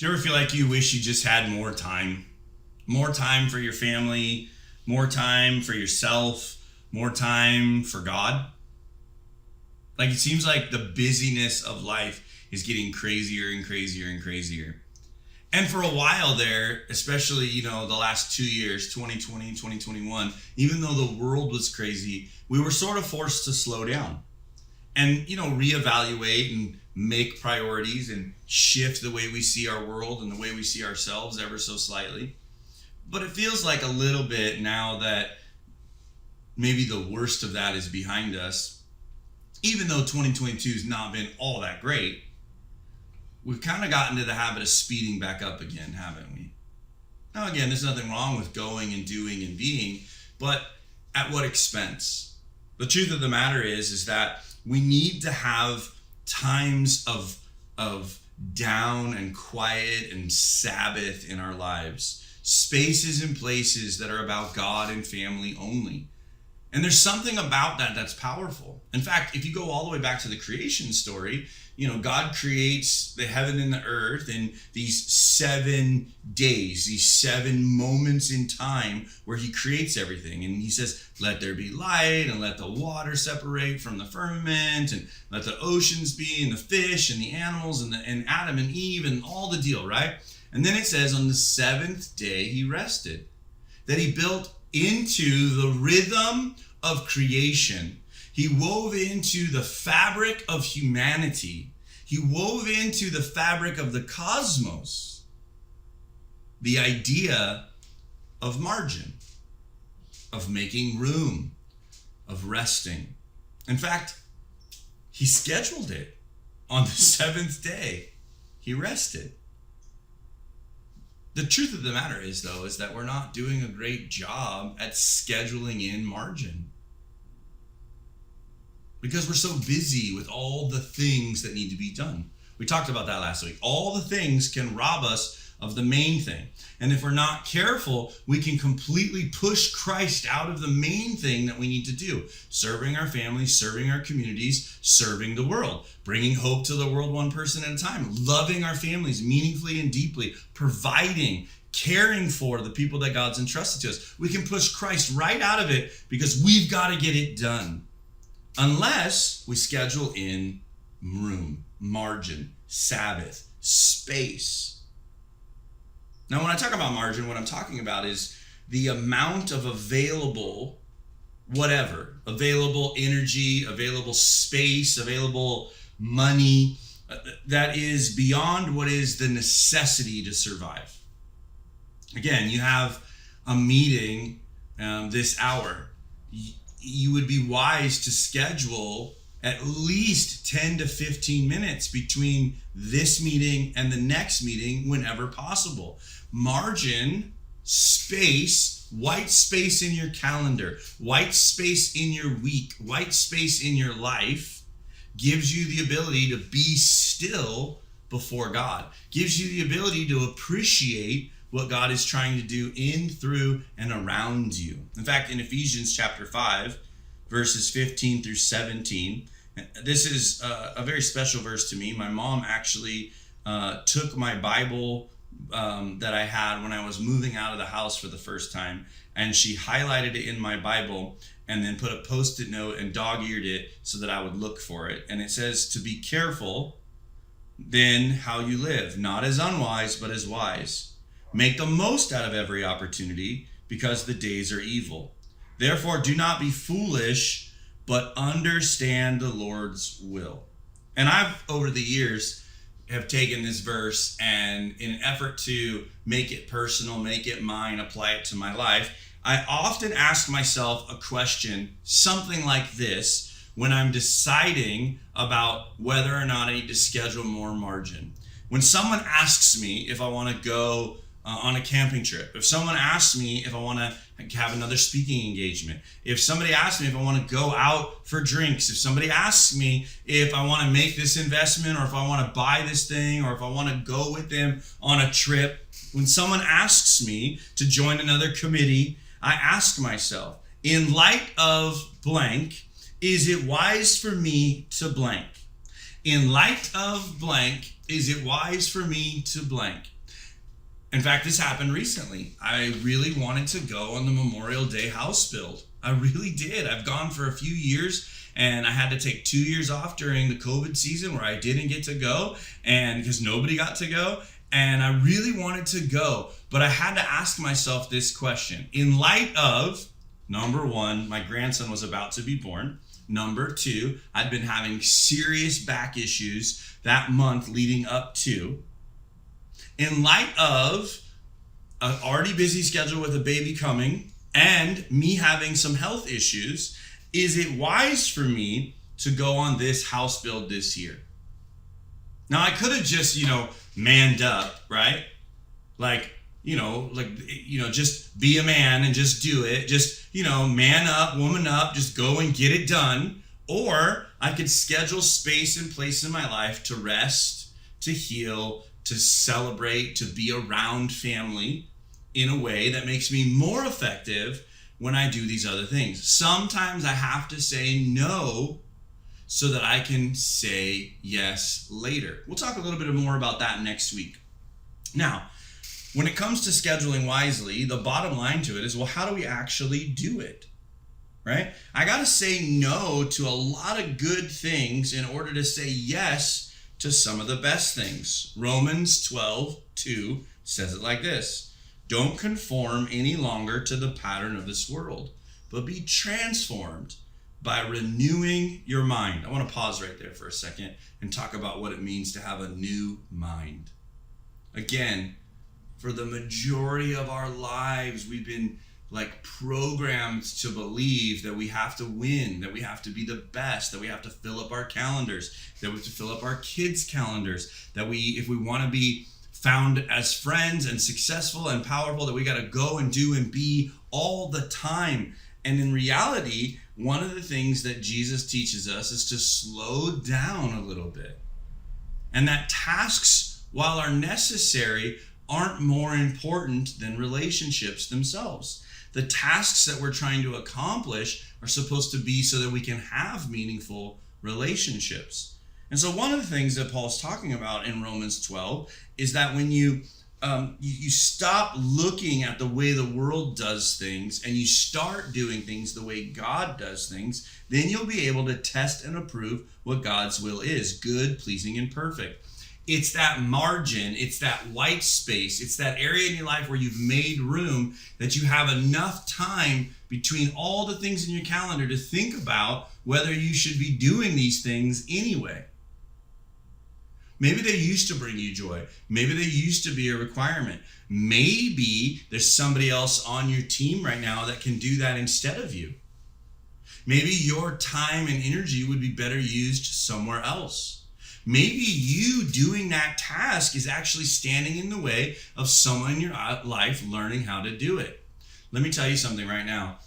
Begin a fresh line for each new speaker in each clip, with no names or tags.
Do you ever feel like you wish you just had more time? More time for your family, more time for yourself, more time for God? Like, it seems like the busyness of life is getting crazier and crazier and crazier. And for a while there, especially, the last 2 years, 2020, 2021, even though the world was crazy, we were sort of forced to slow down and, reevaluate and make priorities and shift the way we see our world and the way we see ourselves ever so slightly. But it feels like a little bit now that maybe the worst of that is behind us. Even though 2022 has not been all that great, we've kind of gotten to the habit of speeding back up again, haven't we? Now, again, there's nothing wrong with going and doing and being, but at what expense? The truth of the matter is that we need to have times of down and quiet and Sabbath in our lives. Spaces and places that are about God and family only. And there's something about that that's powerful. In fact, if you go all the way back to the creation story, God creates the heaven and the earth in these 7 days, these 7 moments in time where he creates everything. And he says, let there be light, and let the water separate from the firmament, and let the oceans be, and the fish and the animals and Adam and Eve and all the deal, right? And then it says on the 7th day he rested, that he built into the rhythm of creation. He wove into the fabric of humanity. He wove into the fabric of the cosmos the idea of margin, of making room, of resting. In fact, he scheduled it. On the 7th day, he rested. The truth of the matter is, though, is that we're not doing a great job at scheduling in margin, because we're so busy with all the things that need to be done. We talked about that last week. All the things can rob us of the main thing. And if we're not careful, we can completely push Christ out of the main thing that we need to do. Serving our families, serving our communities, serving the world, bringing hope to the world one person at a time, loving our families meaningfully and deeply, providing, caring for the people that God's entrusted to us. We can push Christ right out of it because we've got to get it done. Unless we schedule in room, margin, Sabbath, space. Now, when I talk about margin, what I'm talking about is the amount of available energy, available space, available money that is beyond what is the necessity to survive. Again, you have a meeting this hour. You would be wise to schedule at least 10 to 15 minutes between this meeting and the next meeting whenever possible. Margin, space, white space in your calendar, white space in your week, white space in your life gives you the ability to be still before God, gives you the ability to appreciate what God is trying to do in, through, and around you. In fact, in Ephesians chapter 5, verses 15 through 17, this is a very special verse to me. My mom actually took my Bible that I had when I was moving out of the house for the first time, and she highlighted it in my Bible and then put a post-it note and dog-eared it so that I would look for it. And it says, to be careful then how you live, not as unwise, but as wise. Make the most out of every opportunity, because the days are evil. Therefore, do not be foolish, but understand the Lord's will. And I've, over the years, have taken this verse and in an effort to make it personal, make it mine, apply it to my life, I often ask myself a question, something like this, when I'm deciding about whether or not I need to schedule more margin. When someone asks me if I want to go on a camping trip, if someone asks me if I want to have another speaking engagement, if somebody asks me if I want to go out for drinks, if somebody asks me if I want to make this investment, or if I want to buy this thing, or if I want to go with them on a trip, when someone asks me to join another committee, I ask myself, in light of blank, is it wise for me to blank? In light of blank, is it wise for me to blank? In fact, this happened recently. I really wanted to go on the Memorial Day house build. I really did. I've gone for a few years, and I had to take 2 years off during the COVID season where I didn't get to go, and because nobody got to go, and I really wanted to go. But I had to ask myself this question. In light of, number one, my grandson was about to be born. Number two, I'd been having serious back issues that month leading up to. In light of an already busy schedule with a baby coming and me having some health issues, is it wise for me to go on this house build this year? Now, I could have just, manned up, right? Just be a man and just do it. Just, man up, woman up, just go and get it done. Or I could schedule space and place in my life to rest, to heal, to celebrate, to be around family in a way that makes me more effective, when I do these other things. Sometimes I have to say no so that I can say yes later. We'll talk a little bit more about that next week. Now, when it comes to scheduling wisely, the bottom line to it is, well, how do we actually do it? Right? I got to say no to a lot of good things in order to say yes to some of the best things. Romans 12:2 says it like this: don't conform any longer to the pattern of this world, but be transformed by renewing your mind. I want to pause right there for a second and talk about what it means to have a new mind. Again, for the majority of our lives, we've been programmed to believe that we have to win, that we have to be the best, that we have to fill up our calendars, that we have to fill up our kids' calendars, that if we want to be found as friends and successful and powerful, that we got to go and do and be all the time. And in reality, one of the things that Jesus teaches us is to slow down a little bit. And that tasks, while are necessary, aren't more important than relationships themselves. The tasks that we're trying to accomplish are supposed to be so that we can have meaningful relationships. And so one of the things that Paul's talking about in Romans 12 is that when you stop looking at the way the world does things and you start doing things the way God does things, then you'll be able to test and approve what God's will is: good, pleasing, and perfect. It's that margin, it's that white space, it's that area in your life where you've made room, that you have enough time between all the things in your calendar to think about whether you should be doing these things anyway. Maybe they used to bring you joy. Maybe they used to be a requirement. Maybe there's somebody else on your team right now that can do that instead of you. Maybe your time and energy would be better used somewhere else. Maybe you doing that task is actually standing in the way of someone in your life learning how to do it. Let me tell you something right now.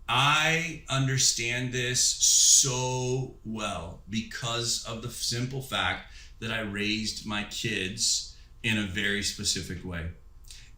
I understand this so well because of the simple fact that I raised my kids in a very specific way.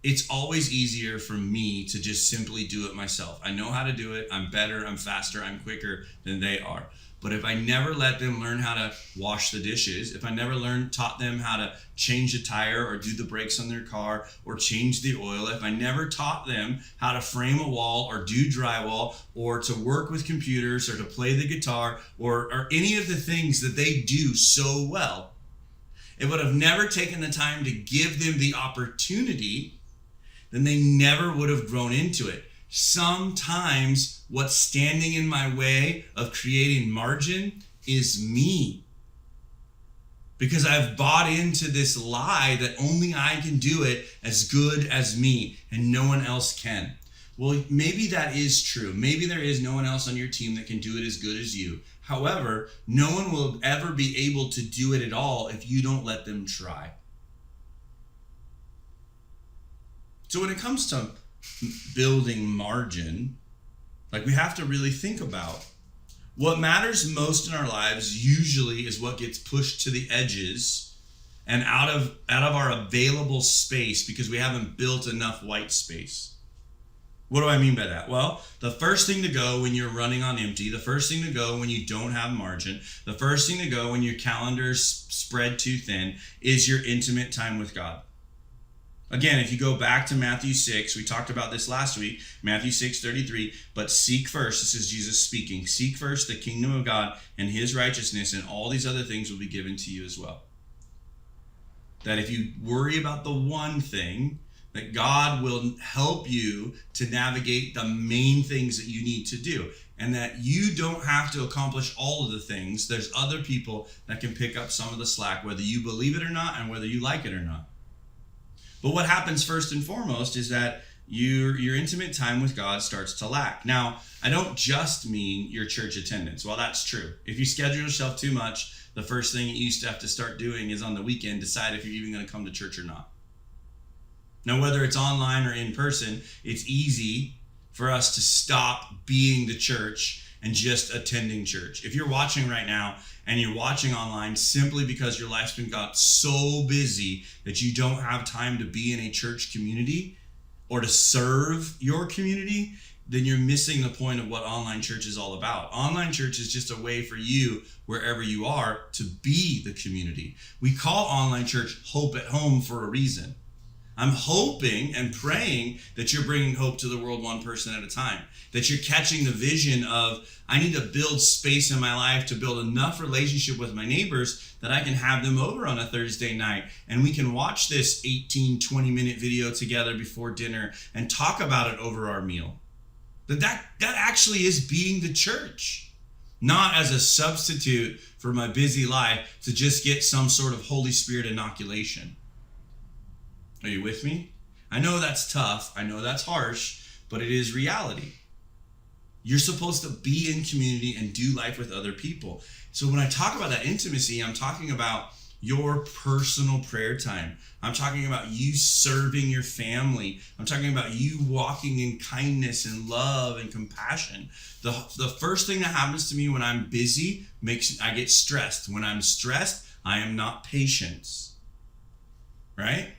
It's always easier for me to just simply do it myself. I know how to do it. I'm better, I'm faster, I'm quicker than they are. But if I never let them learn how to wash the dishes, if I never taught them how to change a tire or do the brakes on their car or change the oil, if I never taught them how to frame a wall or do drywall or to work with computers or to play the guitar or any of the things that they do so well, if I would have never taken the time to give them the opportunity, then they never would have grown into it. Sometimes what's standing in my way of creating margin is me. Because I've bought into this lie that only I can do it as good as me and no one else can. Well, maybe that is true. Maybe there is no one else on your team that can do it as good as you. However, no one will ever be able to do it at all if you don't let them try. So when it comes to building margin, we have to really think about what matters most in our lives. Usually is what gets pushed to the edges and out of our available space because we haven't built enough white space. What do I mean by that? Well, the first thing to go when you're running on empty, the first thing to go when you don't have margin, the first thing to go when your calendar's spread too thin is your intimate time with God. Again, if you go back to Matthew 6, we talked about this last week, Matthew 6:33, but seek first, this is Jesus speaking, seek first the kingdom of God and his righteousness, and all these other things will be given to you as well. That if you worry about the one thing, that God will help you to navigate the main things that you need to do, and that you don't have to accomplish all of the things. There's other people that can pick up some of the slack, whether you believe it or not, and whether you like it or not. But what happens first and foremost is that your intimate time with God starts to lack. Now, I don't just mean your church attendance. Well, that's true. If you schedule yourself too much, the first thing you used to have to start doing is on the weekend decide if you're even going to come to church or not. Now, whether it's online or in person, it's easy for us to stop being the church and just attending church. If you're watching right now and you're watching online simply because your life's been got so busy that you don't have time to be in a church community or to serve your community, then you're missing the point of what online church is all about. Online church is just a way for you, wherever you are, to be the community. We call online church Hope at Home for a reason. I'm hoping and praying that you're bringing hope to the world one person at a time, that you're catching the vision of, I need to build space in my life to build enough relationship with my neighbors that I can have them over on a Thursday night and we can watch this 18, 20-minute video together before dinner and talk about it over our meal. That actually is being the church, not as a substitute for my busy life to just get some sort of Holy Spirit inoculation. Are you with me? I know that's tough. I know that's harsh, but it is reality. You're supposed to be in community and do life with other people. So when I talk about that intimacy, I'm talking about your personal prayer time. I'm talking about you serving your family. I'm talking about you walking in kindness and love and compassion. The first thing that happens to me when I'm busy I get stressed. When I'm stressed, I am not patient. Right?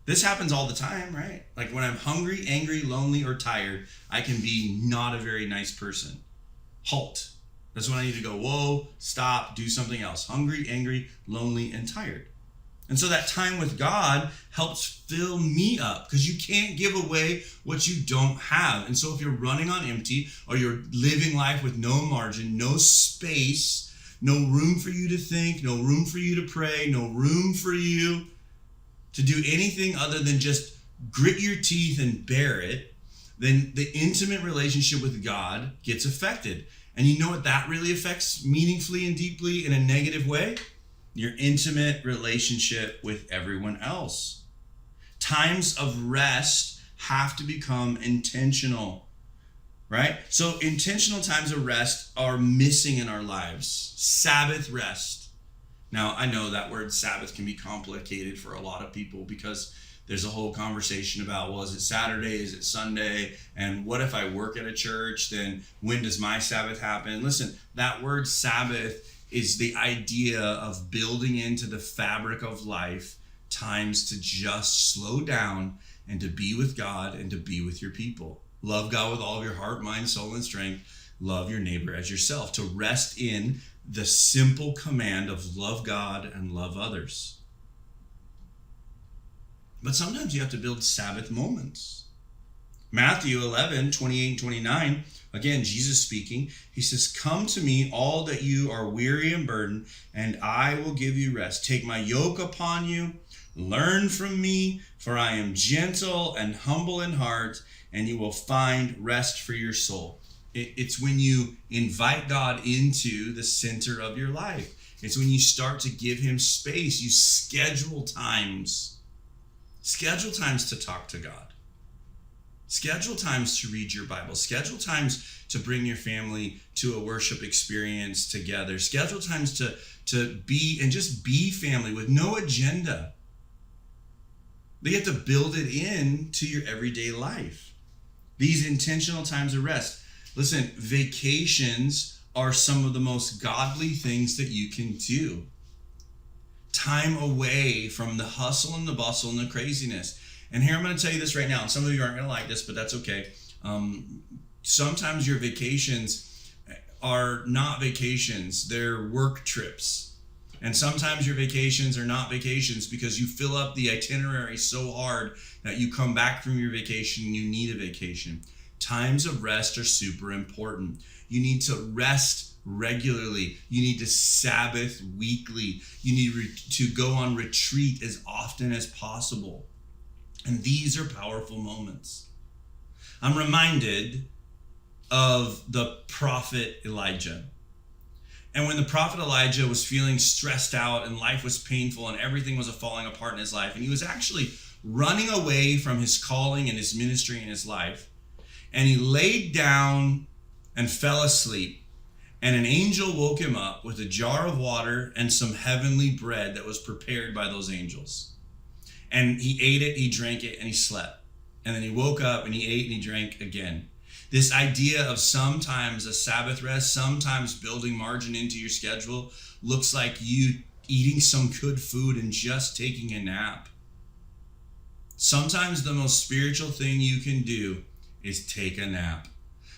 This happens all the time, right? Like when I'm hungry, angry, lonely, or tired, I can be not a very nice person. Halt. That's when I need to go, whoa, stop, do something else. Hungry, angry, lonely, and tired. And so that time with God helps fill me up because you can't give away what you don't have. And so if you're running on empty or you're living life with no margin, no space, no room for you to think, no room for you to pray, no room for you to do anything other than just grit your teeth and bear it, then the intimate relationship with God gets affected. And you know what that really affects meaningfully and deeply in a negative way? Your intimate relationship with everyone else. Times of rest have to become intentional, right? So intentional times of rest are missing in our lives. Sabbath rest. Now, I know that word Sabbath can be complicated for a lot of people because there's a whole conversation about, well, is it Saturday? Is it Sunday? And what if I work at a church? Then when does my Sabbath happen? Listen, that word Sabbath is the idea of building into the fabric of life times to just slow down and to be with God and to be with your people. Love God with all of your heart, mind, soul, and strength. Love your neighbor as yourself. To rest in the simple command of love God and love others. But sometimes you have to build Sabbath moments. Matthew 11, 28 and 29, again, Jesus speaking, he says, "Come to me, all that you are weary and burdened, and I will give you rest. Take my yoke upon you, learn from me, for I am gentle and humble in heart, and you will find rest for your soul." It's when you invite God into the center of your life. It's when you start to give him space. You schedule times. Schedule times to talk to God. Schedule times to read your Bible. Schedule times to bring your family to a worship experience together. Schedule times to be and just be family with no agenda. They have to build it in to your everyday life. These intentional times of rest. Listen, vacations are some of the most godly things that you can do. Time away from the hustle and the bustle and the craziness. And here I'm going to tell you this right now. And some of you aren't going to like this, but that's okay. Sometimes your vacations are not vacations. They're work trips. And sometimes your vacations are not vacations because you fill up the itinerary so hard that you come back from your vacation and you need a vacation. Times of rest are super important. You need to rest regularly. You need to Sabbath weekly. You need to go on retreat as often as possible. And these are powerful moments. I'm reminded of the prophet Elijah. And when the prophet Elijah was feeling stressed out and life was painful and everything was falling apart in his life, and he was actually running away from his calling and his ministry in his life, and he laid down and fell asleep. And an angel woke him up with a jar of water and some heavenly bread that was prepared by those angels. And he ate it, he drank it, and he slept. And then he woke up and he ate and he drank again. This idea of sometimes a Sabbath rest, sometimes building margin into your schedule looks like you eating some good food and just taking a nap. Sometimes the most spiritual thing you can do is take a nap.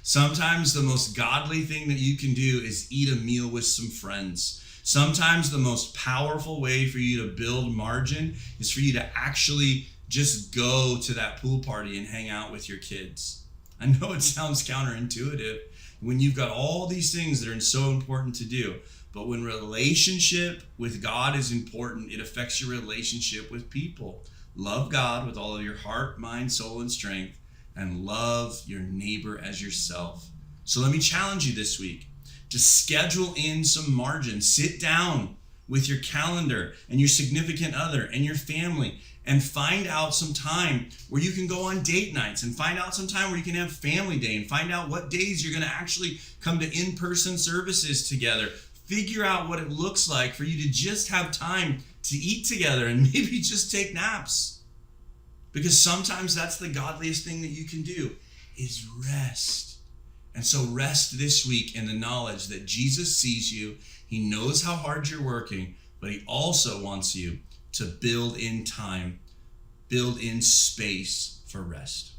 Sometimes the most godly thing that you can do is eat a meal with some friends. Sometimes the most powerful way for you to build margin is for you to actually just go to that pool party and hang out with your kids. I know it sounds counterintuitive when you've got all these things that are so important to do, but when relationship with God is important, it affects your relationship with people. Love God with all of your heart, mind, soul, and strength, and love your neighbor as yourself. So let me challenge you this week to schedule in some margin. Sit down with your calendar and your significant other and your family and find out some time where you can go on date nights, and find out some time where you can have family day, and find out what days you're going to actually come to in-person services together. Figure out what it looks like for you to just have time to eat together and maybe just take naps. Because sometimes that's the godliest thing that you can do, is rest. And so rest this week in the knowledge that Jesus sees you. He knows how hard you're working, but he also wants you to build in time, build in space for rest.